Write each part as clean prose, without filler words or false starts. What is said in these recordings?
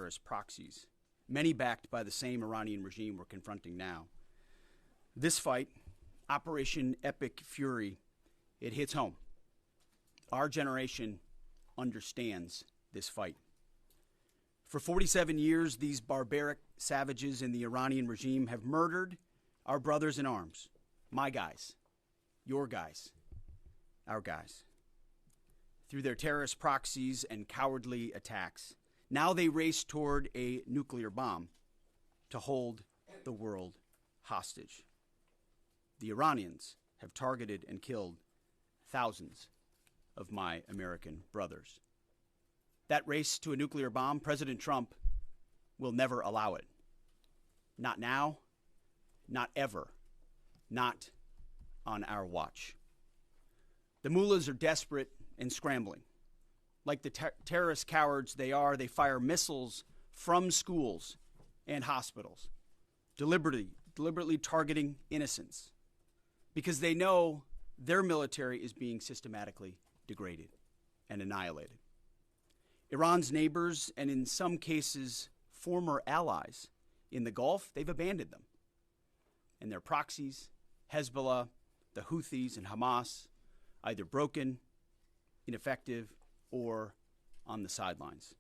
terrorist proxies, many backed by the same Iranian regime we're confronting now. This fight, Operation Epic Fury, it hits home. Our generation understands this fight. For 47 years, these barbaric savages in the Iranian regime have murdered our brothers in arms, my guys, your guys, our guys, through their terrorist proxies and cowardly attacks. Now they race toward a nuclear bomb to hold the world hostage. The Iranians have targeted and killed thousands of my American brothers. That race to a nuclear bomb, President Trump will never allow it. Not now, not ever, not on our watch. The mullahs are desperate and scrambling. Like the terrorist cowards they are, they fire missiles from schools and hospitals, deliberately targeting innocents, because they know their military is being systematically degraded and annihilated. Iran's neighbors, and in some cases former allies in the Gulf, they've abandoned them. And their proxies, Hezbollah, the Houthis, and Hamas, either broken, ineffective, or on the sidelines.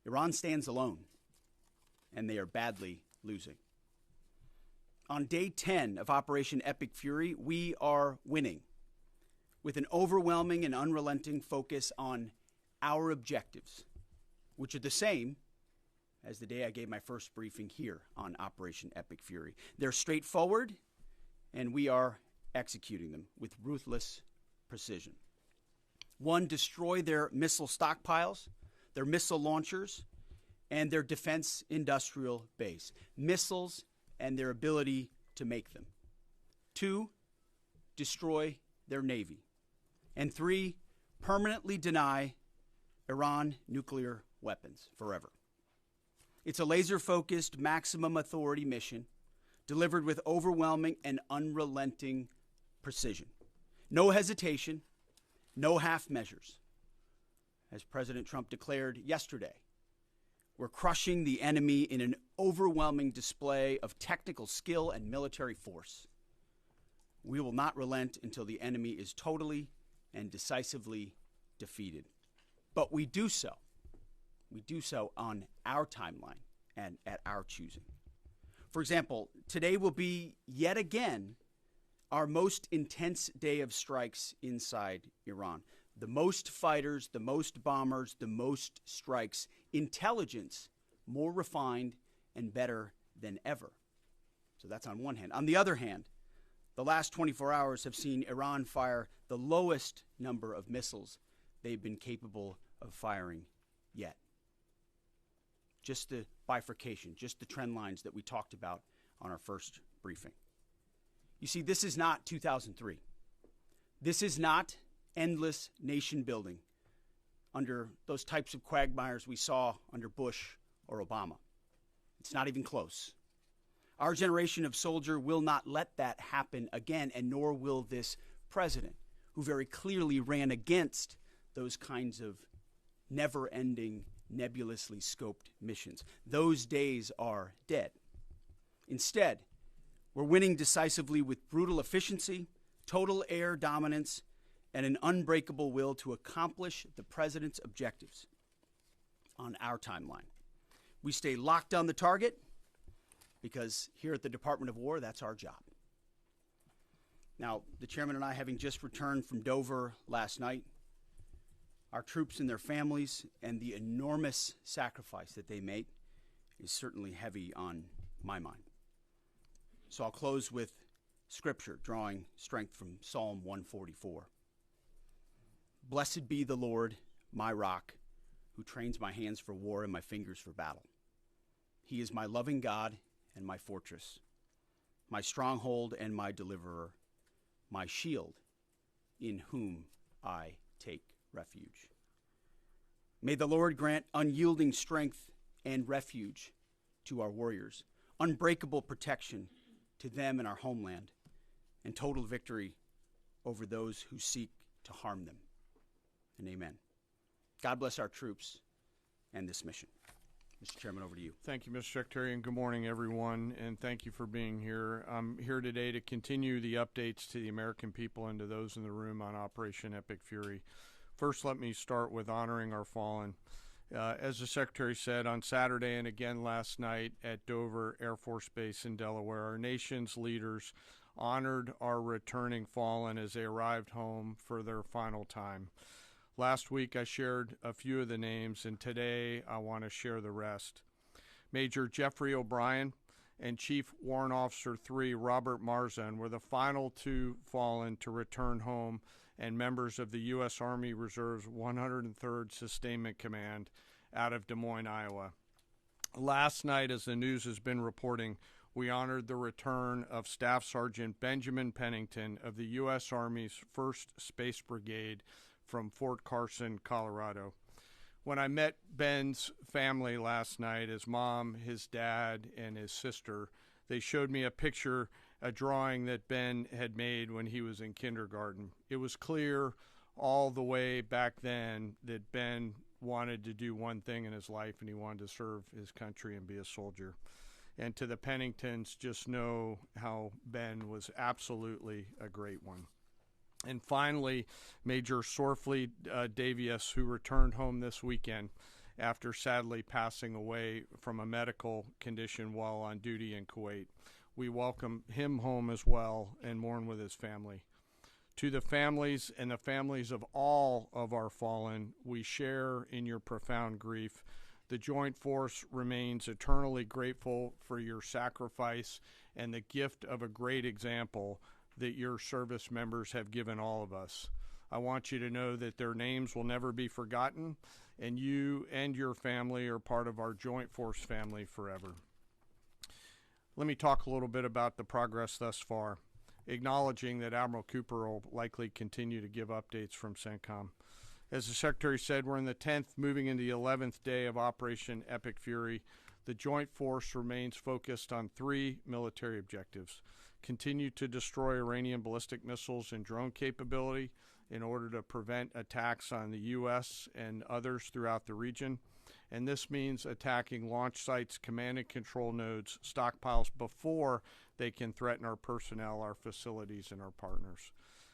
Iran stands alone, and they are badly losing. On day 10 of Operation Epic Fury, we are winning with an overwhelming and unrelenting focus on our objectives, which are the same as the day I gave my first briefing here on Operation Epic Fury. They're straightforward, and we are executing them with ruthless precision. One, destroy their missile stockpiles, their missile launchers, and their defense industrial base. Missiles and their ability to make them. Two, destroy their navy. And three, permanently deny Iran nuclear weapons forever. It's a laser-focused, maximum authority mission delivered with overwhelming and unrelenting precision. No hesitation, no half measures. As President Trump declared yesterday, we're crushing the enemy in an overwhelming display of technical skill and military force. We will not relent until the enemy is totally and decisively defeated. But we do so on our timeline and at our choosing. For example, today will be yet again our most intense day of strikes inside Iran. The most fighters, the most bombers, the most strikes, intelligence more refined and better than ever. So that's on one hand. On the other hand, the last 24 hours have seen Iran fire the lowest number of missiles they've been capable of firing yet. Just the bifurcation, just the trend lines that we talked about on our first briefing. You see, this is not 2003. This is not endless nation building under those types of quagmires we saw under Bush or Obama. It's not even close. Our generation of soldier will not let that happen again, and nor will this president, who very clearly ran against those kinds of never-ending, nebulously scoped missions. Those days are dead. Instead, we're winning decisively with brutal efficiency, total air dominance, and an unbreakable will to accomplish the president's objectives on our timeline. We stay locked on the target because here at the Department of War, that's our job. Now, the chairman and I, having just returned from Dover last night, our troops and their families and the enormous sacrifice that they make is certainly heavy on my mind. So I'll close with scripture, drawing strength from Psalm 144. Blessed be the Lord, my rock, who trains my hands for war and my fingers for battle. He is my loving God and my fortress, my stronghold and my deliverer, my shield, in whom I take refuge. May the Lord grant unyielding strength and refuge to our warriors, unbreakable protection to them and our homeland, and total victory over those who seek to harm them. And amen. God bless our troops and this mission. Mr. Chairman, over to you. Thank you, Mr. Secretary, and good morning, everyone, and thank you for being here. I'm here today to continue the updates to the American people and to those in the room on Operation Epic Fury. First, let me start with honoring our fallen. As the Secretary said, on Saturday and again last night at Dover Air Force Base in Delaware, our nation's leaders honored our returning fallen as they arrived home for their final time. Last week I shared a few of the names, and today I want to share the rest. Major Jeffrey O'Brien and Chief Warrant Officer 3 Robert Marzan were the final two fallen to return home and members of the U.S. Army Reserve's 103rd Sustainment Command out of Des Moines, Iowa. Last night, as the news has been reporting, we honored the return of Staff Sergeant Benjamin Pennington of the U.S. Army's 1st Space Brigade from Fort Carson, Colorado. When I met Ben's family last night, his mom, his dad, and his sister, they showed me a drawing that Ben had made when he was in kindergarten. It was clear all the way back then that Ben wanted to do one thing in his life, and he wanted to serve his country and be a soldier. And to the Penningtons, just know how Ben was absolutely a great one. And finally, Major Sorfleet Davies, who returned home this weekend after sadly passing away from a medical condition while on duty in Kuwait. We welcome him home as well and mourn with his family. To the families and the families of all of our fallen, we share in your profound grief. The Joint Force remains eternally grateful for your sacrifice and the gift of a great example that your service members have given all of us. I want you to know that their names will never be forgotten, and you and your family are part of our Joint Force family forever. Let me talk a little bit about the progress thus far, acknowledging that Admiral Cooper will likely continue to give updates from CENTCOM. As the Secretary said, we're in the 10th, moving into the 11th day of Operation Epic Fury. The Joint Force remains focused on 3 military objectives. Continue to destroy Iranian ballistic missiles and drone capability in order to prevent attacks on the U.S. and others throughout the region. And this means attacking launch sites, command and control nodes, stockpiles before they can threaten our personnel, our facilities, and our partners.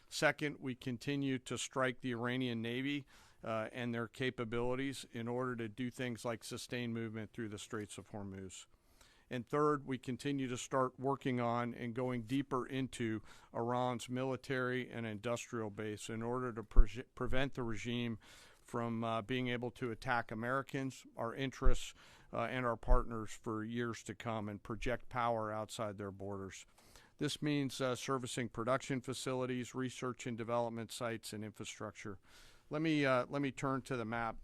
Second, we continue to strike the Iranian Navy and their capabilities in order to do things like sustain movement through the Straits of Hormuz. And third, we continue to start working on and going deeper into Iran's military and industrial base in order to prevent the regime from being able to attack Americans, our interests, and our partners for years to come and project power outside their borders. This means servicing production facilities, research and development sites, and infrastructure. Let me turn to the map.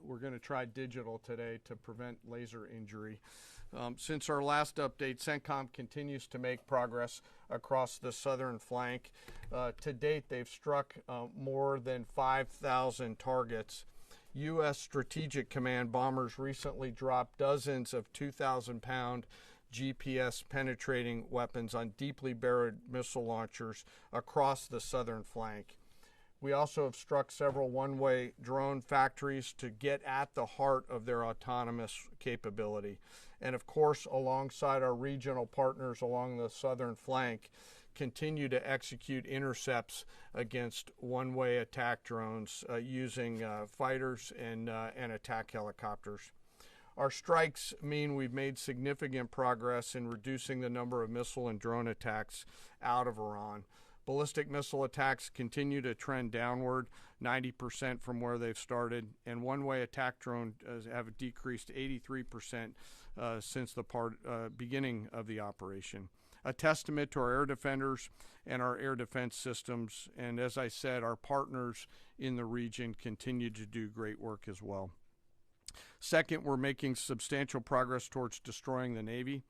We're going to try digital today to prevent laser injury. Since our last update, CENTCOM continues to make progress across the southern flank. To date, they've struck more than 5,000 targets. U.S. Strategic Command bombers recently dropped dozens of 2,000-pound GPS penetrating weapons on deeply buried missile launchers across the southern flank. We also have struck several one-way drone factories to get at the heart of their autonomous capability. And of course, alongside our regional partners along the southern flank, continue to execute intercepts against one-way attack drones using fighters and attack helicopters. Our strikes mean we've made significant progress in reducing the number of missile and drone attacks out of Iran. Ballistic missile attacks continue to trend downward, 90% from where they've started, and one-way attack drones have decreased 83% since the beginning of the operation. A testament to our air defenders and our air defense systems, and as I said, our partners in the region continue to do great work as well. Second, we're making substantial progress towards destroying the Navy.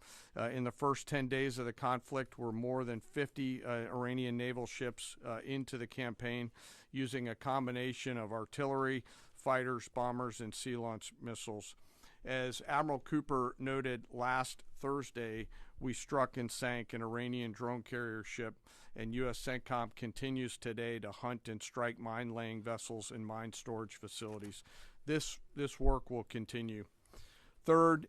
In the first 10 days of the conflict, we're more than 50 Iranian naval ships into the campaign using a combination of artillery, fighters, bombers, and sea-launched missiles. As Admiral Cooper noted last Thursday, we struck and sank an Iranian drone carrier ship, and U.S. CENTCOM continues today to hunt and strike mine-laying vessels and mine storage facilities. This work will continue. Third,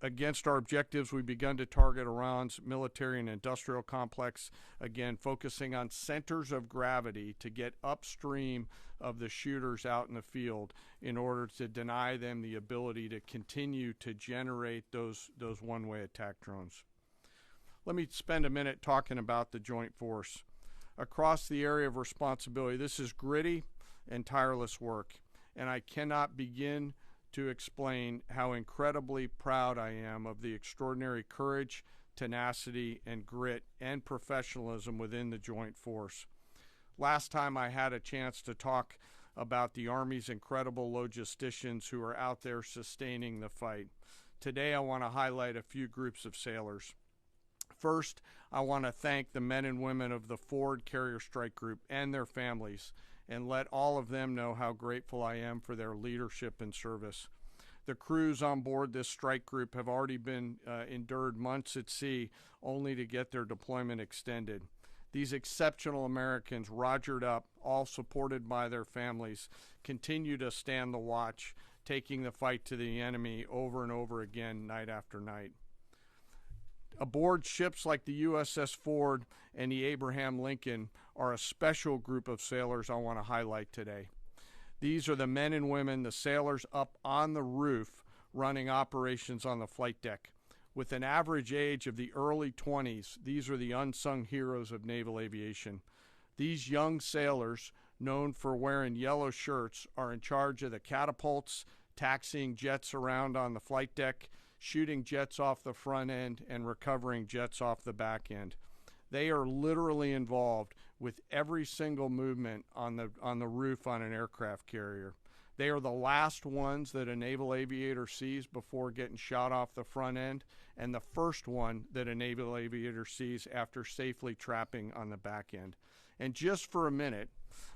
against our objectives, we've begun to target Iran's military and industrial complex, again, focusing on centers of gravity to get upstream of the shooters out in the field in order to deny them the ability to continue to generate those one-way attack drones. Let me spend a minute talking about the joint force. Across the area of responsibility, this is gritty and tireless work, and I cannot begin to explain how incredibly proud I am of the extraordinary courage, tenacity, and grit and professionalism within the joint force. Last time I had a chance to talk about the Army's incredible logisticians who are out there sustaining the fight. Today I want to highlight a few groups of sailors. First, I want to thank the men and women of the Ford Carrier Strike Group and their families, and let all of them know how grateful I am for their leadership and service. The crews on board this strike group have already been endured months at sea only to get their deployment extended. These exceptional Americans, rogered up, all supported by their families, continue to stand the watch, taking the fight to the enemy over and over again, night after night. Aboard ships like the USS Ford and the Abraham Lincoln are a special group of sailors I want to highlight today. These are the men and women, the sailors up on the roof running operations on the flight deck. With an average age of the early 20s, these are the unsung heroes of naval aviation. These young sailors, known for wearing yellow shirts, are in charge of the catapults, taxiing jets around on the flight deck, shooting jets off the front end, and recovering jets off the back end. They are literally involved with every single movement on the roof on an aircraft carrier. They are the last ones that a naval aviator sees before getting shot off the front end, and the first one that a naval aviator sees after safely trapping on the back end. And just for a minute,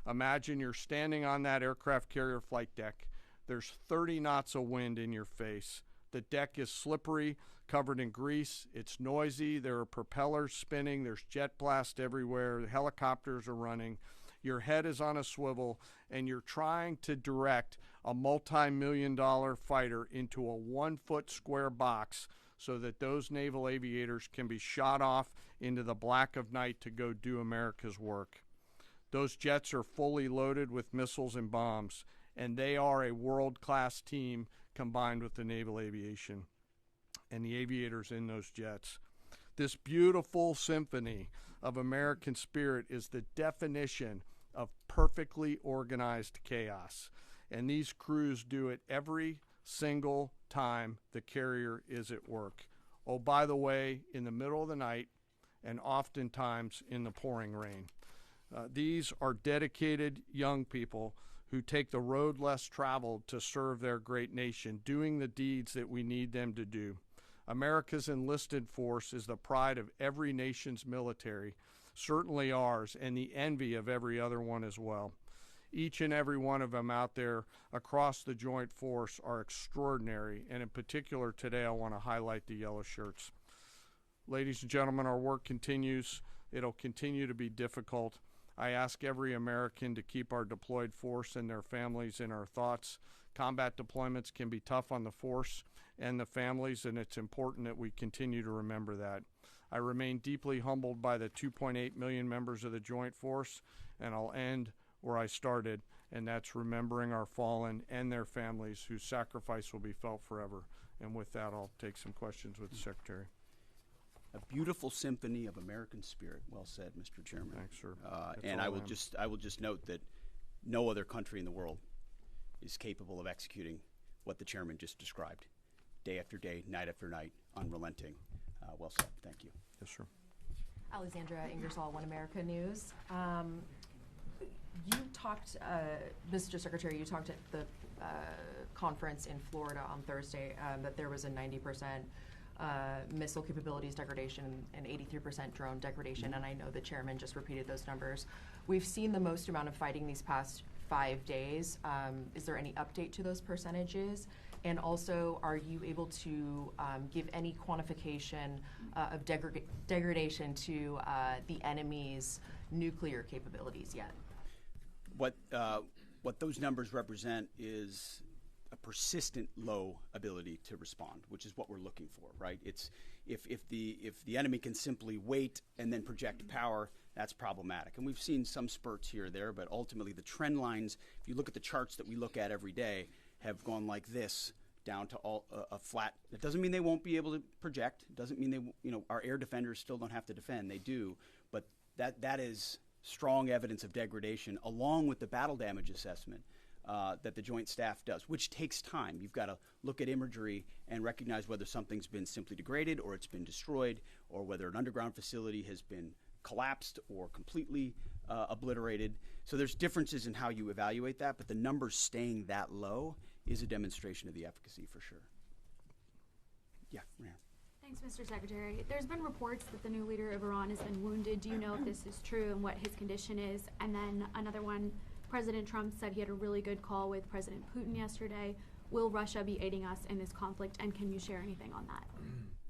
imagine you're standing on that aircraft carrier flight deck. There's 30 knots of wind in your face. The deck is slippery, covered in grease. It's noisy. There are propellers spinning. There's jet blast everywhere. The helicopters are running. Your head is on a swivel, and you're trying to direct a multi-million-dollar fighter into a 1-foot square box so that those naval aviators can be shot off into the black of night to go do America's work. Those jets are fully loaded with missiles and bombs, and they are a world-class team combined with the naval aviation and the aviators in those jets. This beautiful symphony of American spirit is the definition of perfectly organized chaos. And these crews do it every single time the carrier is at work. Oh, by the way, in the middle of the night and oftentimes in the pouring rain. These are dedicated young people who take the road less traveled to serve their great nation, doing the deeds that we need them to do. America's enlisted force is the pride of every nation's military, certainly ours, and the envy of every other one as well. Each and every one of them out there across the joint force are extraordinary, and in particular today I want to highlight the yellow shirts. Ladies and gentlemen, our work continues. It'll continue to be difficult. I ask every American to keep our deployed force and their families in our thoughts. Combat deployments can be tough on the force and the families, and it's important that we continue to remember that. I remain deeply humbled by the 2.8 million members of the Joint Force, and I'll end where I started, and that's remembering our fallen and their families whose sacrifice will be felt forever. And with that, I'll take some questions with the Secretary. A beautiful symphony of American spirit. Well said, Mr. Chairman. Thanks, sir. And I will just note that no other country in the world is capable of executing what the chairman just described, day after day, night after night, unrelenting. Well said. Thank you. Yes, sir. Alexandra Ingersoll, One America News. You talked, Mr. Secretary, you talked at the conference in Florida on Thursday that there was a 90% missile capabilities degradation and 83% drone degradation, and I know the chairman just repeated those numbers. We've seen the most amount of fighting these past 5 days. Is there any update to those percentages? And also, are you able to give any quantification of degradation to the enemy's nuclear capabilities yet? What those numbers represent is a persistent low ability to respond, which is what we're looking for, right? It's if the enemy can simply wait and then project power, that's problematic. And we've seen some spurts here or there, but ultimately the trend lines, if you look at the charts that we look at every day, have gone like this down to a flat. That doesn't mean they won't be able to project. It doesn't mean our air defenders still don't have to defend. They do, but that is strong evidence of degradation, along with the battle damage assessment that the Joint Staff does, which takes time. You've got to look at imagery and recognize whether something's been simply degraded or it's been destroyed, or whether an underground facility has been collapsed or completely obliterated. So there's differences in how you evaluate that, but the numbers staying that low is a demonstration of the efficacy for sure. Yeah, Ryan. Thanks, Mr. Secretary. There's been reports that the new leader of Iran has been wounded. Do you know if this is true and what his condition is? And then another one, President Trump said he had a really good call with President Putin yesterday. Will Russia be aiding us in this conflict, and can you share anything on that?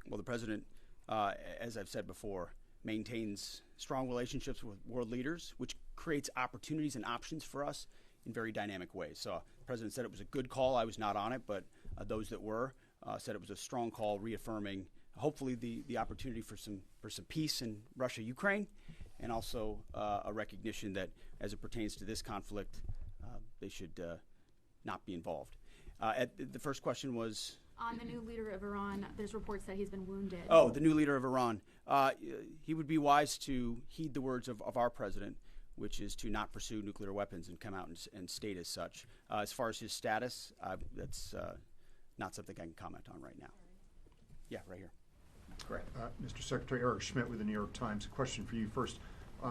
Well, the president, as I've said before, maintains strong relationships with world leaders, which creates opportunities and options for us in very dynamic ways. So the president said it was a good call. I was not on it, but those that were said it was a strong call, reaffirming hopefully the opportunity for some peace in Russia, Ukraine, and also a recognition that as it pertains to this conflict, they should not be involved. The first question was On the new leader of Iran, there's reports that he's been wounded. Oh, the new leader of Iran. He would be wise to heed the words of our president, which is to not pursue nuclear weapons and come out and state as such. As far as his status, that's not something I can comment on right now. Yeah, right here. Correct. Mr. Secretary, Eric Schmidt with the New York Times. A question for you first.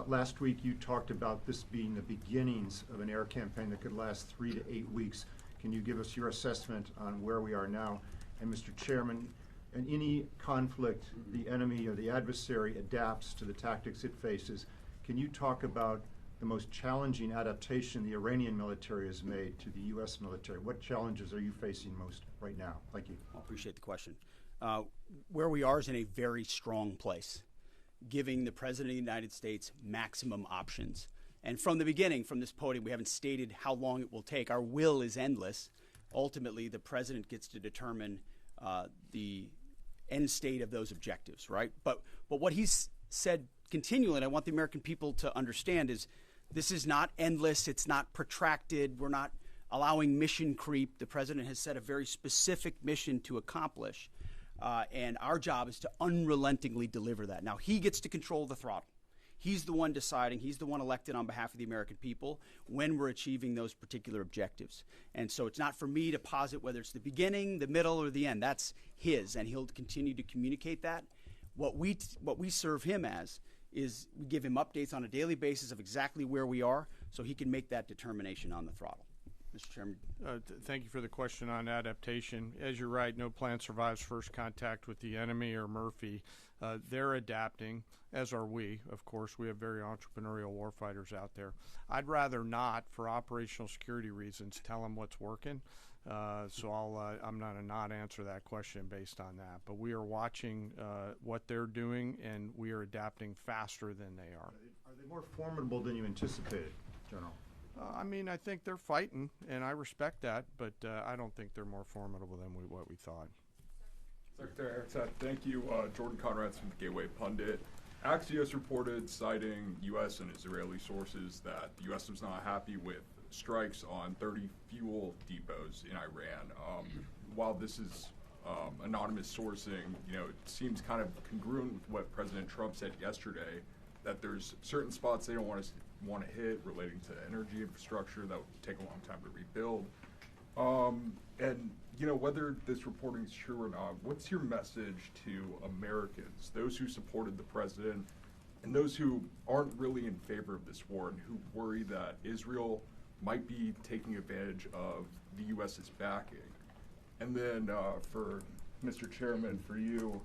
Last week you talked about this being the beginnings of an air campaign that could last 3 to 8 weeks. Can you give us your assessment on where we are now? And Mr. Chairman, in any conflict, the enemy or the adversary adapts to the tactics it faces. Can you talk about the most challenging adaptation the Iranian military has made to the U.S. military? What challenges are you facing most right now? Thank you. I appreciate the question. Where we are is in a very strong place, giving the President of the United States maximum options. And from the beginning, from this podium, we haven't stated how long it will take. Our will is endless. Ultimately, the President gets to determine the end state of those objectives, right? But what he's said continually, and I want the American people to understand, is this is not endless. It's not protracted. We're not allowing mission creep. The President has set a very specific mission to accomplish. And our job is to unrelentingly deliver that. Now, he gets to control the throttle. He's the one deciding, he's the one elected on behalf of the American people when we're achieving those particular objectives. And so it's not for me to posit whether it's the beginning, the middle, or the end. That's his, and he'll continue to communicate that. What we serve him as is we give him updates on a daily basis of exactly where we are so he can make that determination on the throttle. Mr. Chairman. Thank you for the question on adaptation. As you're right, no plan survives first contact with the enemy or Murphy. They're adapting, as are we. Of course, we have very entrepreneurial warfighters out there. I'd rather not, for operational security reasons, tell them what's working. So I'm going to not answer that question based on that. But we are watching what they're doing, and we are adapting faster than they are. Are they more formidable than you anticipated, General? I think they're fighting, and I respect that, but I don't think they're more formidable than what we thought. Secretary Arzad, thank you. Jordan Conrad's from the Gateway Pundit. Axios reported, citing U.S. and Israeli sources, that the U.S. was not happy with strikes on 30 fuel depots in Iran. While this is anonymous sourcing, it seems kind of congruent with what President Trump said yesterday, that there's certain spots they don't want to hit relating to energy infrastructure that would take a long time to rebuild. And whether this reporting is true or not, what's your message to Americans, those who supported the president and those who aren't really in favor of this war and who worry that Israel might be taking advantage of the U.S.'s backing? And then for Mr. Chairman, for you,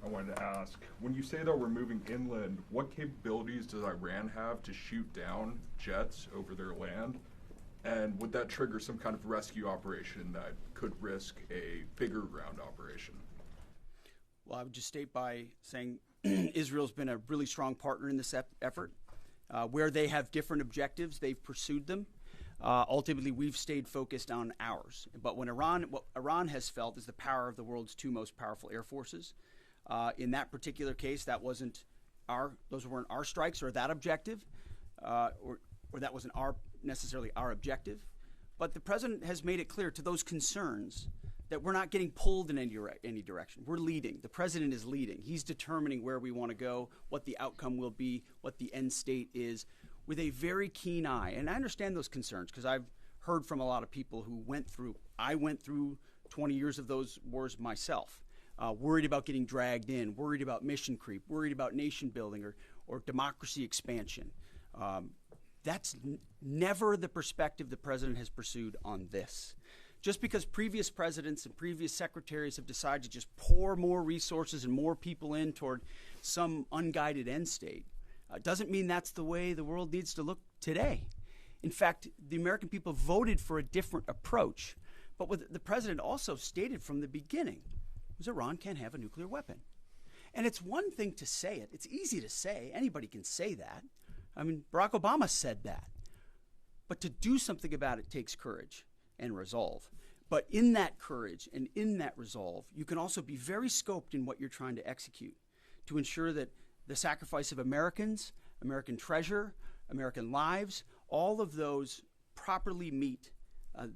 I wanted to ask, when you say that we're moving inland, what capabilities does Iran have to shoot down jets over their land? And would that trigger some kind of rescue operation that could risk a bigger ground operation? Well, I would just state by saying Israel's been a really strong partner in this effort. Where they have different objectives, they've pursued them. Ultimately, we've stayed focused on ours. But what Iran has felt is the power of the world's two most powerful air forces. In that particular case, those weren't our strikes or that objective, or that wasn't necessarily our objective. But the president has made it clear to those concerns that we're not getting pulled in any direction. We're leading. The president is leading. He's determining where we want to go, what the outcome will be, what the end state is, with a very keen eye. And I understand those concerns because I've heard from a lot of people who I went through 20 years of those wars myself, worried about getting dragged in, worried about mission creep, worried about nation building or democracy expansion. That's never the perspective the president has pursued on this. Just because previous presidents and previous secretaries have decided to just pour more resources and more people in toward some unguided end state doesn't mean that's the way the world needs to look today. In fact, the American people voted for a different approach. But what the president also stated from the beginning was Iran can't have a nuclear weapon. And it's one thing to say it. It's easy to say. Anybody can say that. I mean, Barack Obama said that. But to do something about it takes courage and resolve. But in that courage and in that resolve, you can also be very scoped in what you're trying to execute to ensure that the sacrifice of Americans, American treasure, American lives, all of those properly meet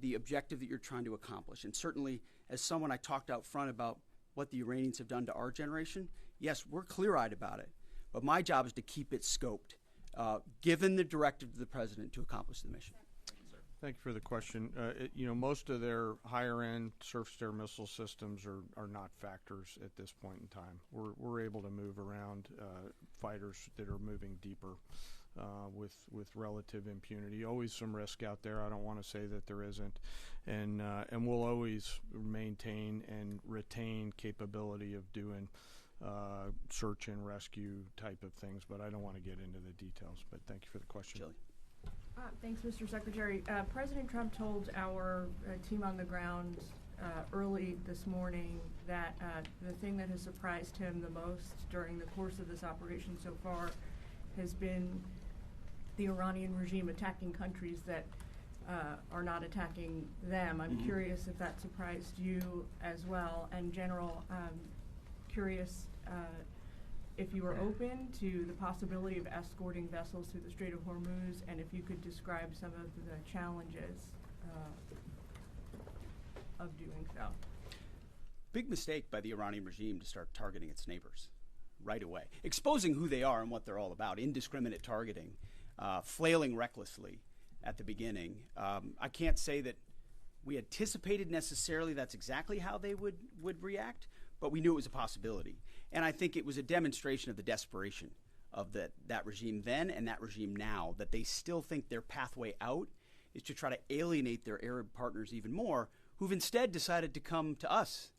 the objective that you're trying to accomplish. And certainly, as someone I talked out front about what the Iranians have done to our generation, yes, we're clear-eyed about it. But my job is to keep it scoped, given the directive of the president to accomplish the mission. Thank you for the question. Most of their higher-end surface-to-air missile systems are not factors at this point in time. We're able to move around fighters that are moving deeper with relative impunity. Always some risk out there. I don't want to say that there isn't, and we'll always maintain and retain capability of doing search and rescue type of things. But I don't want to get into the details. But thank you for the question. Shelley. Thanks, Mr. Secretary. President Trump told our team on the ground early this morning that the thing that has surprised him the most during the course of this operation so far has been the Iranian regime attacking countries that are not attacking them. I'm curious if that surprised you as well. And General, curious if you were open to the possibility of escorting vessels through the Strait of Hormuz, and if you could describe some of the challenges of doing so. Big mistake by the Iranian regime to start targeting its neighbors right away, exposing who they are and what they're all about, indiscriminate targeting, flailing recklessly at the beginning. I can't say that we anticipated necessarily that's exactly how they would react, but we knew it was a possibility. And I think it was a demonstration of the desperation of that regime then and that regime now, that they still think their pathway out is to try to alienate their Arab partners even more, who've instead decided to come to us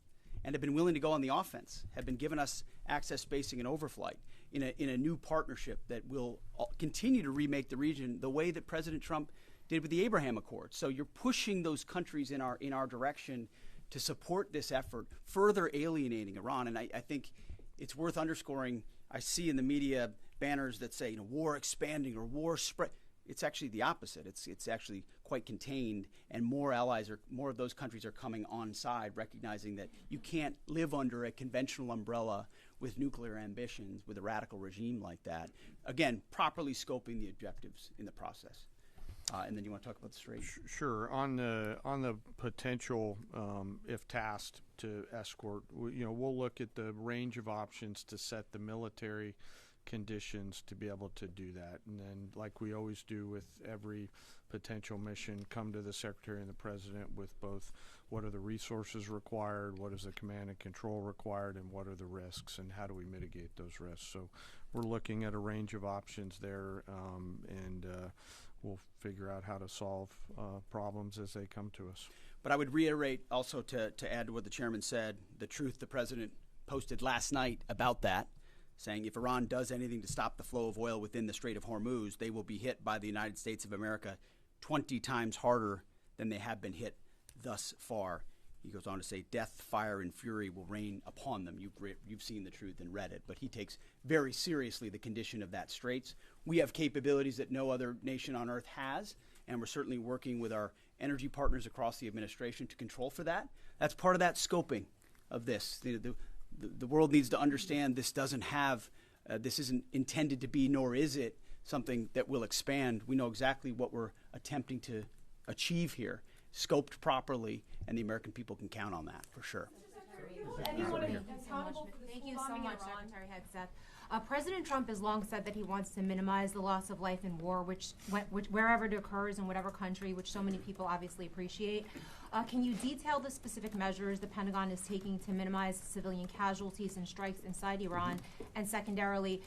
and have been willing to go on the offense, have been giving us access, spacing, and overflight in a new partnership that will continue to remake the region the way that President Trump did with the Abraham Accords. So you're pushing those countries in our direction to support this effort, further alienating Iran. And I think it's worth underscoring. I see in the media banners that say, war expanding or war spread. It's actually the opposite. It's actually quite contained, and more of those countries are coming on side, recognizing that you can't live under a conventional umbrella with nuclear ambitions with a radical regime like that. Again, properly scoping the objectives in the process. And then you want to talk about the Strait? Sure. On the potential, if tasked to escort, we'll look at the range of options to set the military conditions to be able to do that. And then, like we always do with every potential mission, come to the Secretary and the President with both what are the resources required, what is the command and control required, and what are the risks, and how do we mitigate those risks. So we're looking at a range of options there, and we'll figure out how to solve problems as they come to us. But I would reiterate also to add to what the chairman said, the truth the president posted last night about that, saying if Iran does anything to stop the flow of oil within the Strait of Hormuz, they will be hit by the United States of America 20 times harder than they have been hit thus far. He goes on to say, death, fire, and fury will rain upon them. You've seen the truth and read it. But he takes very seriously the condition of that straits. We have capabilities that no other nation on earth has, and we're certainly working with our energy partners across the administration to control for that. That's part of that scoping of this. The world needs to understand this doesn't have, this isn't intended to be, nor is it something that will expand. We know exactly what we're attempting to achieve here, scoped properly, and the American people can count on that for sure. Thank you so much, Secretary Hegseth. President Trump has long said that he wants to minimize the loss of life in war, which wherever it occurs in whatever country, which so many people obviously appreciate. Can you detail the specific measures the Pentagon is taking to minimize civilian casualties and strikes inside Iran? And secondarily,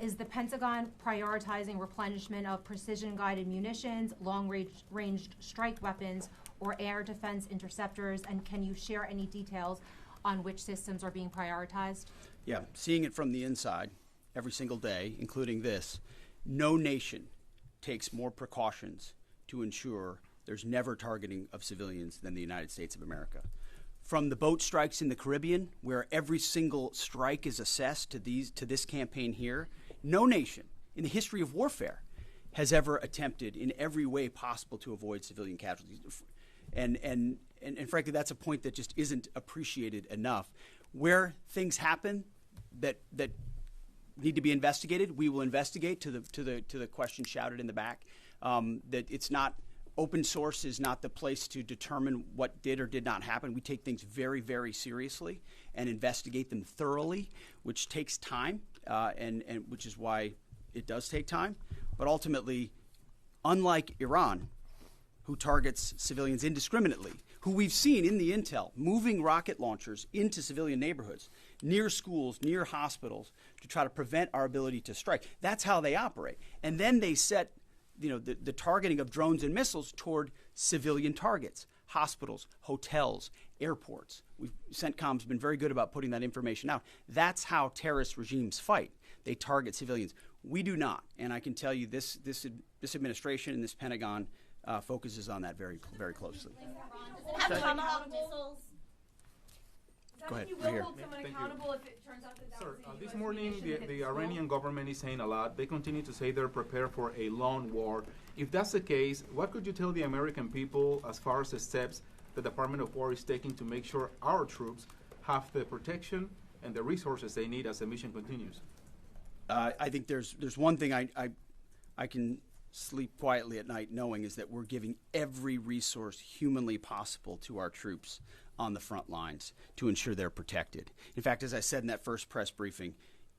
is the Pentagon prioritizing replenishment of precision-guided munitions, long-ranged strike weapons, or air defense interceptors? And can you share any details on which systems are being prioritized? Yeah, seeing it from the inside every single day, including this, no nation takes more precautions to ensure there's never targeting of civilians than the United States of America. From the boat strikes in the Caribbean, where every single strike is assessed to this campaign here, no nation in the history of warfare has ever attempted in every way possible to avoid civilian casualties. And frankly, that's a point that just isn't appreciated enough. Where things happen that need to be investigated, we will investigate. To the question shouted in the back, that it's not open source is not the place to determine what did or did not happen. We take things very, very seriously and investigate them thoroughly, which takes time, and which is why it does take time. But ultimately, unlike Iran, who targets civilians indiscriminately, who we've seen in the intel moving rocket launchers into civilian neighborhoods, near schools, near hospitals, to try to prevent our ability to strike. That's how they operate. And then they set the targeting of drones and missiles toward civilian targets, hospitals, hotels, airports. CENTCOM's been very good about putting that information out. That's how terrorist regimes fight. They target civilians. We do not. And I can tell you this administration and this Pentagon focuses on that very, very closely. Go ahead, right here. Sir, this morning the Iranian government is saying a lot. They continue to say they're prepared for a long war. If that's the case, what could you tell the American people as far as the steps the Department of War is taking to make sure our troops have the protection and the resources they need as the mission continues? I think there's one thing I can sleep quietly at night knowing is that we're giving every resource humanly possible to our troops on the front lines to ensure they're protected. In fact, as I said in that first press briefing,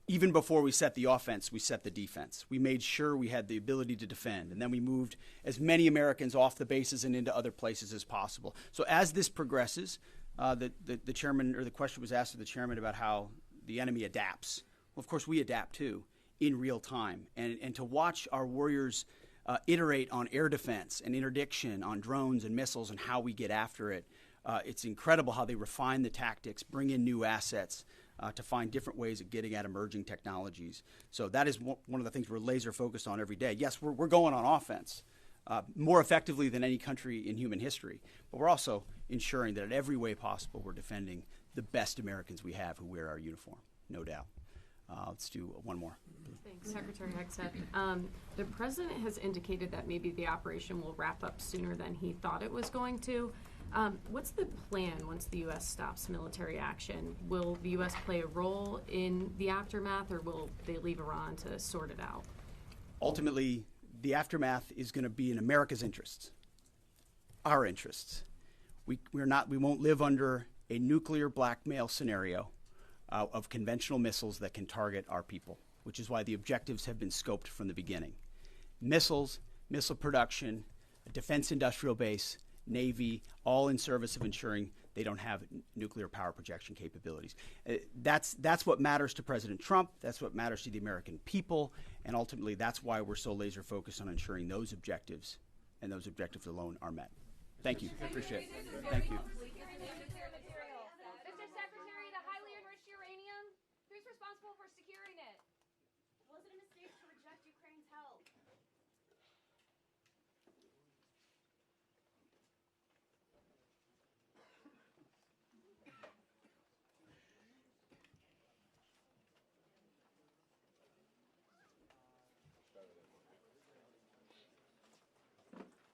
even before we set the offense, we set the defense. We made sure we had the ability to defend, and then we moved as many Americans off the bases and into other places as possible. So as this progresses, the chairman, or the question was asked of the chairman about how the enemy adapts. Well, of course, we adapt too in real time. And to watch our warriors iterate on air defense and interdiction, on drones and missiles and how we get after it, it's incredible how they refine the tactics, bring in new assets to find different ways of getting at emerging technologies. So that is one of the things we're laser focused on every day. Yes, we're going on offense more effectively than any country in human history, but we're also ensuring that in every way possible we're defending the best Americans we have who wear our uniform, no doubt. Let's do one more. Thanks, Secretary Hegseth. The president has indicated that maybe the operation will wrap up sooner than he thought it was going to. What's the plan once the U.S. stops military action? Will the U.S. play a role in the aftermath, or will they leave Iran to sort it out? Ultimately, the aftermath is going to be in America's interests, our interests. We won't live under a nuclear blackmail scenario of conventional missiles that can target our people, which is why the objectives have been scoped from the beginning. Missiles, missile production, a defense industrial base, Navy, all in service of ensuring they don't have nuclear power projection capabilities. That's what matters to President Trump. That's what matters to the American people. And ultimately, that's why we're so laser focused on ensuring those objectives and those objectives alone are met. Thank you. I appreciate it. Thank you. Mr. Secretary, the highly enriched uranium, who's responsible for securing it? Was it a mistake to reject Ukraine's help?